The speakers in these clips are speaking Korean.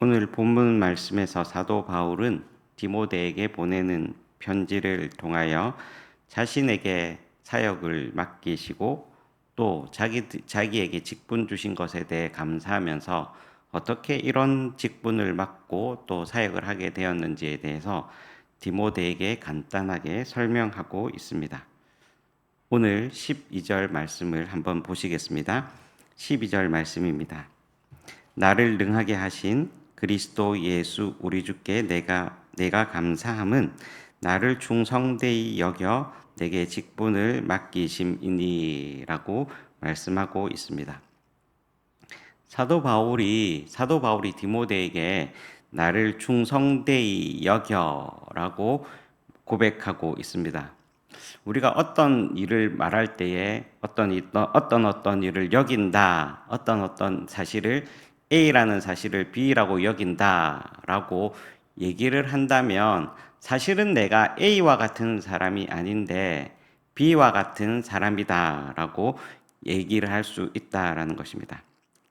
오늘 본문 말씀에서 사도 바울은 디모데에게 보내는 편지를 통하여 자신에게 사역을 맡기시고 또 자기에게 직분 주신 것에 대해 감사하면서 어떻게 이런 직분을 맡고 또 사역을 하게 되었는지에 대해서 디모데에게 간단하게 설명하고 있습니다. 오늘 12절 말씀을 한번 보시겠습니다. 12절 말씀입니다. 나를 능하게 하신 그리스도 예수 우리 주께 내가 감사함은 나를 충성되이 여겨 내게 직분을 맡기심이니라고 말씀하고 있습니다. 사도 바울이 디모데에게 나를 충성되이 여겨라고 고백하고 있습니다. 우리가 어떤 일을 말할 때에 어떤 일을 여긴다, 어떤 사실을 A라는 사실을 B라고 여긴다라고 얘기를 한다면 사실은 내가 A와 같은 사람이 아닌데 B와 같은 사람이다라고 얘기를 할 수 있다라는 것입니다.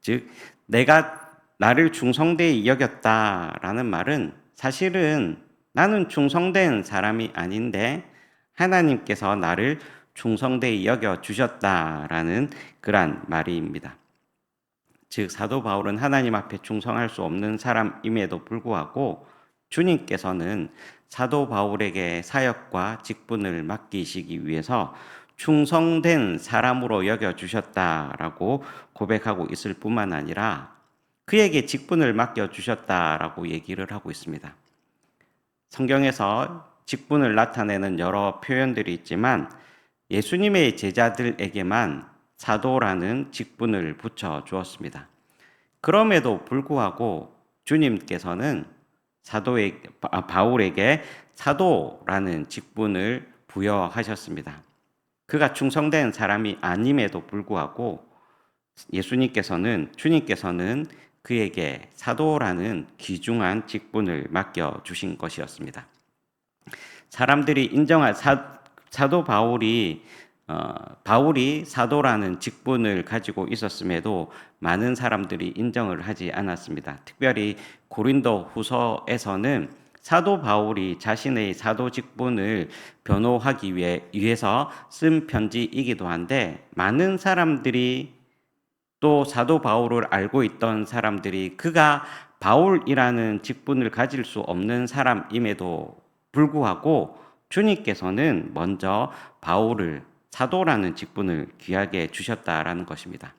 즉, 내가 나를 충성되이 여겼다라는 말은 사실은 나는 충성된 사람이 아닌데 하나님께서 나를 충성되이 여겨 주셨다라는 그런 말입니다. 즉, 사도 바울은 하나님 앞에 충성할 수 없는 사람임에도 불구하고 주님께서는 사도 바울에게 사역과 직분을 맡기시기 위해서 충성된 사람으로 여겨 주셨다라고 고백하고 있을 뿐만 아니라 그에게 직분을 맡겨 주셨다라고 얘기를 하고 있습니다. 성경에서 직분을 나타내는 여러 표현들이 있지만 예수님의 제자들에게만 사도라는 직분을 붙여 주었습니다. 그럼에도 불구하고 주님께서는 바울에게 사도라는 직분을 부여하셨습니다. 그가 충성된 사람이 아님에도 불구하고 주님께서는 그에게 사도라는 귀중한 직분을 맡겨 주신 것이었습니다. 사람들이 인정한 사도 바울이 사도라는 직분을 가지고 있었음에도 많은 사람들이 인정을 하지 않았습니다. 특별히 고린도 후서에서는 사도 바울이 자신의 사도 직분을 변호하기 위해서 쓴 편지이기도 한데 많은 사람들이 또 사도 바울을 알고 있던 사람들이 그가 바울이라는 직분을 가질 수 없는 사람임에도 불구하고 주님께서는 먼저 바울을 사도라는 직분을 귀하게 주셨다라는 것입니다.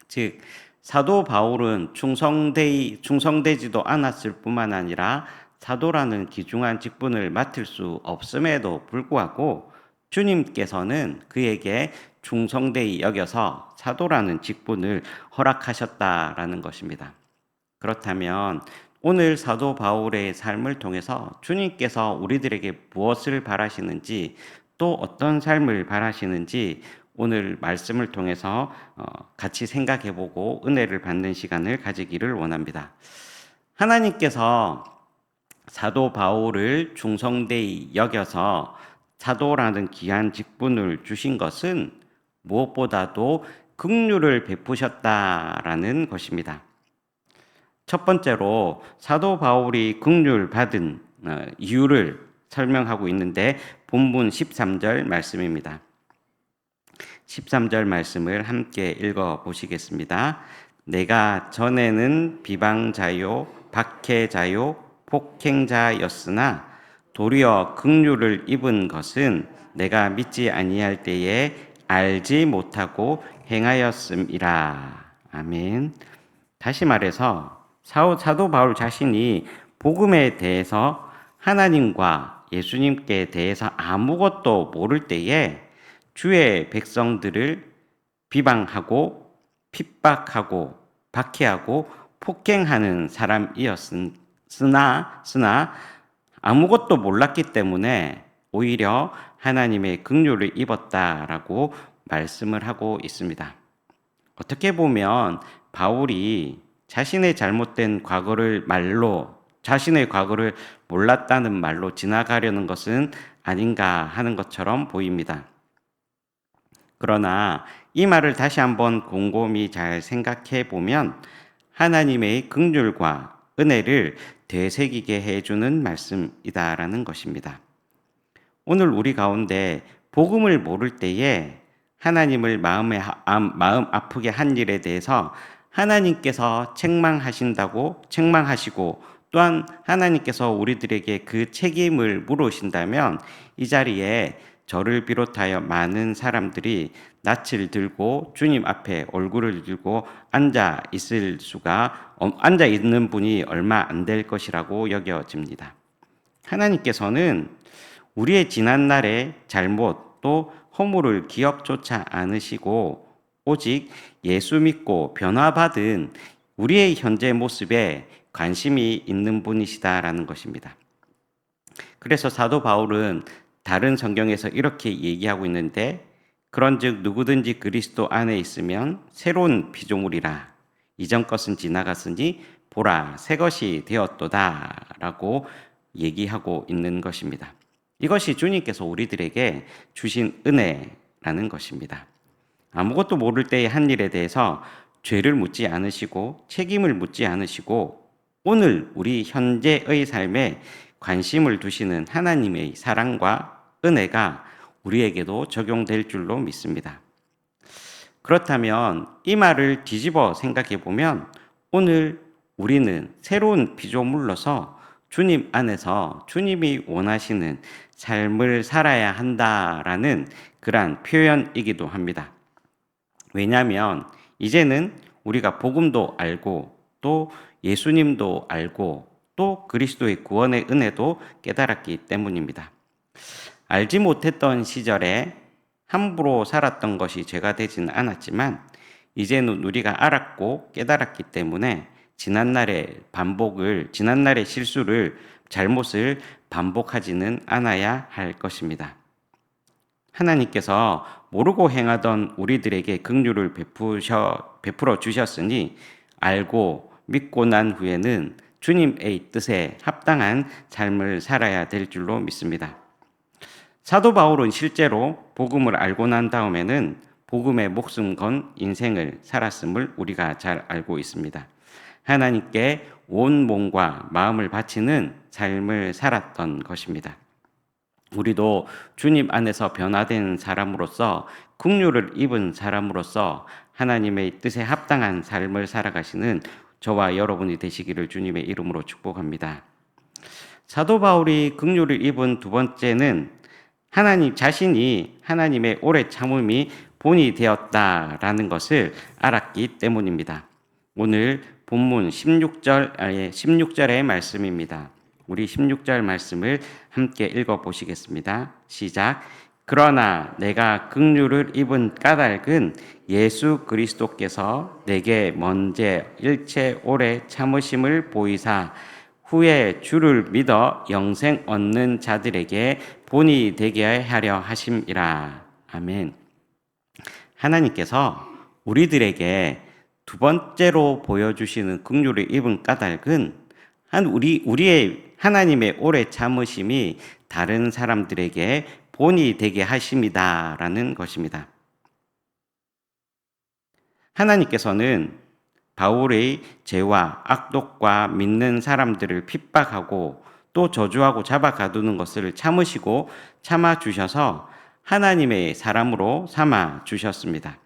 즉, 사도 바울은 충성되지도 않았을 뿐만 아니라 사도라는 귀중한 직분을 맡을 수 없음에도 불구하고 주님께서는 그에게 충성되이 여겨서 사도라는 직분을 허락하셨다라는 것입니다. 그렇다면 오늘 사도 바울의 삶을 통해서 주님께서 우리들에게 무엇을 바라시는지 또 어떤 삶을 바라시는지 오늘 말씀을 통해서 같이 생각해보고 은혜를 받는 시간을 가지기를 원합니다. 하나님께서 사도 바울을 충성되이 여겨서 사도라는 귀한 직분을 주신 것은 무엇보다도 긍휼을 베푸셨다라는 것입니다. 첫 번째로 사도 바울이 긍휼 받은 이유를 설명하고 있는데 본문 13절 말씀입니다. 13절 말씀을 함께 읽어 보시겠습니다. 내가 전에는 비방자요, 박해자요, 폭행자였으나 도리어 긍휼을 입은 것은 내가 믿지 아니할 때에 알지 못하고 행하였음이라. 아멘. 다시 말해서 사도 바울 자신이 복음에 대해서 하나님과 예수님께 대해서 아무것도 모를 때에 주의 백성들을 비방하고 핍박하고 박해하고 폭행하는 사람이었으나 아무것도 몰랐기 때문에 오히려 하나님의 긍휼을 입었다라고 말씀을 하고 있습니다. 어떻게 보면 바울이 자신의 잘못된 자신의 과거를 몰랐다는 말로 지나가려는 것은 아닌가 하는 것처럼 보입니다. 그러나 이 말을 다시 한번 곰곰이 잘 생각해 보면 하나님의 긍휼과 은혜를 되새기게 해주는 말씀이다라는 것입니다. 오늘 우리 가운데 복음을 모를 때에 하나님을 마음 아프게 한 일에 대해서 하나님께서 책망하시고 또한 하나님께서 우리들에게 그 책임을 물으신다면 이 자리에 저를 비롯하여 많은 사람들이 낯을 들고 주님 앞에 얼굴을 들고 앉아 있는 분이 얼마 안 될 것이라고 여겨집니다. 하나님께서는 우리의 지난날의 잘못 또 허물을 기억조차 않으시고 오직 예수 믿고 변화받은 우리의 현재 모습에 관심이 있는 분이시다라는 것입니다. 그래서 사도 바울은 다른 성경에서 이렇게 얘기하고 있는데 그런즉 누구든지 그리스도 안에 있으면 새로운 피조물이라 이전 것은 지나갔으니 보라 새 것이 되었도다라고 얘기하고 있는 것입니다. 이것이 주님께서 우리들에게 주신 은혜라는 것입니다. 아무것도 모를 때의 한 일에 대해서 죄를 묻지 않으시고 책임을 묻지 않으시고 오늘 우리 현재의 삶에 관심을 두시는 하나님의 사랑과 은혜가 우리에게도 적용될 줄로 믿습니다. 그렇다면 이 말을 뒤집어 생각해 보면 오늘 우리는 새로운 피조물로서 주님 안에서 주님이 원하시는 삶을 살아야 한다라는 그러한 표현이기도 합니다. 왜냐하면 이제는 우리가 복음도 알고 또 예수님도 알고 또 그리스도의 구원의 은혜도 깨달았기 때문입니다. 알지 못했던 시절에 함부로 살았던 것이 죄가 되지는 않았지만 이제는 우리가 알았고 깨달았기 때문에 지난날의 실수를 잘못을 반복하지는 않아야 할 것입니다. 하나님께서 모르고 행하던 우리들에게 긍휼을 베풀어 주셨으니 알고 믿고 난 후에는 주님의 뜻에 합당한 삶을 살아야 될 줄로 믿습니다. 사도 바울은 실제로 복음을 알고 난 다음에는 복음에 목숨 건 인생을 살았음을 우리가 잘 알고 있습니다. 하나님께 온 몸과 마음을 바치는 삶을 살았던 것입니다. 우리도 주님 안에서 변화된 사람으로서 긍휼을 입은 사람으로서 하나님의 뜻에 합당한 삶을 살아가시는 저와 여러분이 되시기를 주님의 이름으로 축복합니다. 사도 바울이 긍휼을 입은 두 번째는 하나님 자신이 하나님의 오래 참음이 본이 되었다라는 것을 알았기 때문입니다. 오늘 본문 16절의 말씀입니다. 우리 16절 말씀을 함께 읽어보시겠습니다. 시작. 그러나 내가 긍휼을 입은 까닭은 예수 그리스도께서 내게 먼저 일체 오래 참으심을 보이사 후에 주를 믿어 영생 얻는 자들에게 본이 되게 하려 하심이라. 아멘. 하나님께서 우리들에게 두 번째로 보여주시는 긍휼을 입은 까닭은 우리의 하나님의 오래 참으심이 다른 사람들에게 본이 되게 하심이다라는 것입니다. 하나님께서는 바울의 죄와 악독과 믿는 사람들을 핍박하고 또 저주하고 잡아가두는 것을 참으시고 참아주셔서 하나님의 사람으로 삼아주셨습니다.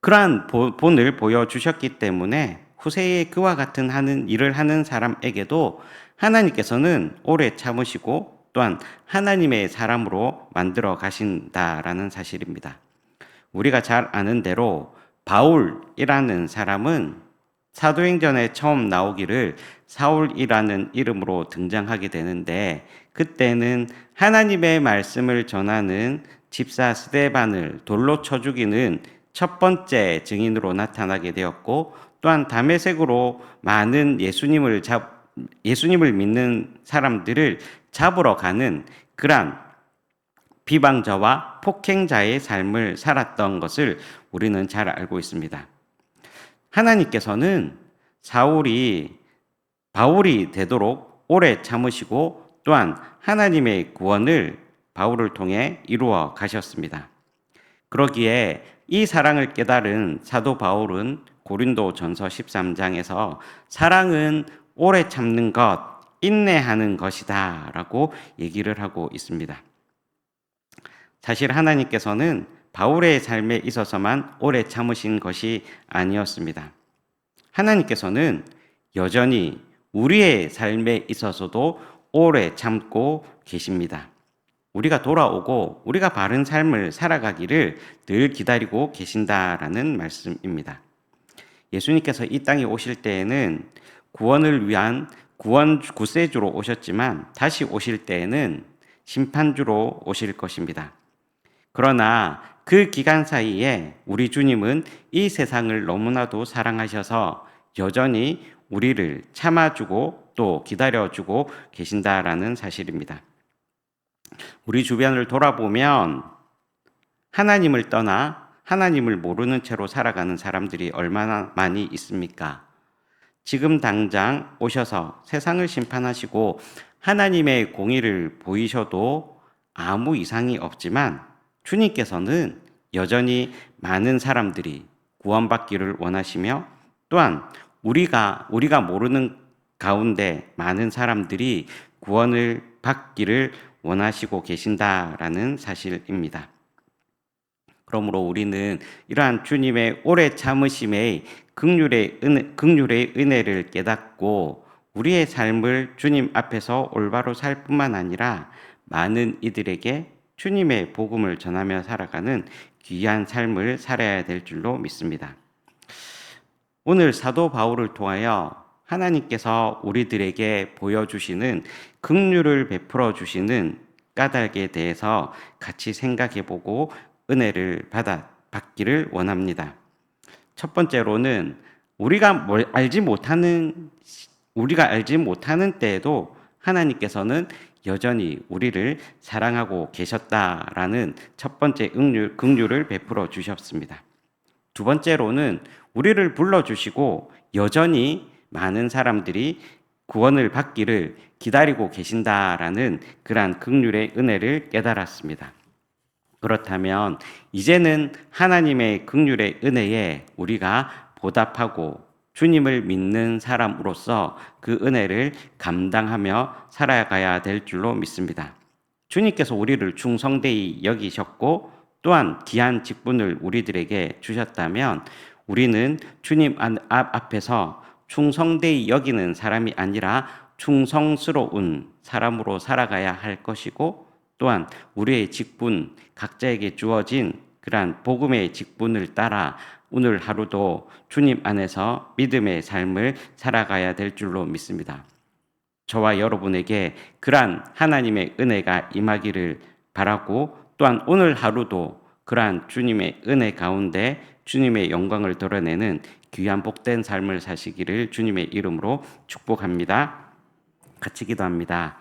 그러한 본을 보여주셨기 때문에 후세에 그와 같은 일을 하는 사람에게도 하나님께서는 오래 참으시고 또한 하나님의 사람으로 만들어 가신다라는 사실입니다. 우리가 잘 아는 대로 바울이라는 사람은 사도행전에 처음 나오기를 사울이라는 이름으로 등장하게 되는데 그때는 하나님의 말씀을 전하는 집사 스데반을 돌로 쳐 죽이는 첫 번째 증인으로 나타나게 되었고 또한 다메섹으로 많은 예수님을 믿는 사람들을 잡으러 가는 그러한 비방자와 폭행자의 삶을 살았던 것을 우리는 잘 알고 있습니다. 하나님께서는 바울이 되도록 오래 참으시고 또한 하나님의 구원을 바울을 통해 이루어 가셨습니다. 그러기에 이 사랑을 깨달은 사도 바울은 고린도전서 13장에서 사랑은 오래 참는 것, 인내하는 것이다라고 얘기를 하고 있습니다. 사실 하나님께서는 바울의 삶에 있어서만 오래 참으신 것이 아니었습니다. 하나님께서는 여전히 우리의 삶에 있어서도 오래 참고 계십니다. 우리가 돌아오고 우리가 바른 삶을 살아가기를 늘 기다리고 계신다라는 말씀입니다. 예수님께서 이 땅에 오실 때에는 구원을 위한 구세주로 오셨지만 다시 오실 때에는 심판주로 오실 것입니다. 그러나 그 기간 사이에 우리 주님은 이 세상을 너무나도 사랑하셔서 여전히 우리를 참아주고 또 기다려주고 계신다라는 사실입니다. 우리 주변을 돌아보면 하나님을 떠나 하나님을 모르는 채로 살아가는 사람들이 얼마나 많이 있습니까? 지금 당장 오셔서 세상을 심판하시고 하나님의 공의를 보이셔도 아무 이상이 없지만 주님께서는 여전히 많은 사람들이 구원받기를 원하시며 또한 우리가 모르는 가운데 많은 사람들이 구원을 받기를 원하시고 계신다라는 사실입니다. 그러므로 우리는 이러한 주님의 오래 참으심의 긍휼의 은혜를 깨닫고 우리의 삶을 주님 앞에서 올바로 살 뿐만 아니라 많은 이들에게 주님의 복음을 전하며 살아가는 귀한 삶을 살아야 될 줄로 믿습니다. 오늘 사도 바울을 통하여 하나님께서 우리들에게 보여주시는 긍휼을 베풀어 주시는 까닭에 대해서 같이 생각해보고 은혜를 받기를 원합니다. 첫 번째로는 우리가 알지 못하는 때에도 하나님께서는 여전히 우리를 사랑하고 계셨다라는 첫 번째 긍휼을 베풀어 주셨습니다. 두 번째로는 우리를 불러주시고 여전히 많은 사람들이 구원을 받기를 기다리고 계신다라는 그러한 긍휼의 은혜를 깨달았습니다. 그렇다면 이제는 하나님의 긍휼의 은혜에 우리가 보답하고 주님을 믿는 사람으로서 그 은혜를 감당하며 살아가야 될 줄로 믿습니다. 주님께서 우리를 충성되이 여기셨고 또한 귀한 직분을 우리들에게 주셨다면 우리는 주님 앞에서 충성되이 여기는 사람이 아니라 충성스러운 사람으로 살아가야 할 것이고 또한 우리의 직분, 각자에게 주어진 그러한 복음의 직분을 따라 오늘 하루도 주님 안에서 믿음의 삶을 살아가야 될 줄로 믿습니다. 저와 여러분에게 그러한 하나님의 은혜가 임하기를 바라고 또한 오늘 하루도 그러한 주님의 은혜 가운데 주님의 영광을 드러내는 귀한 복된 삶을 사시기를 주님의 이름으로 축복합니다. 같이 기도합니다.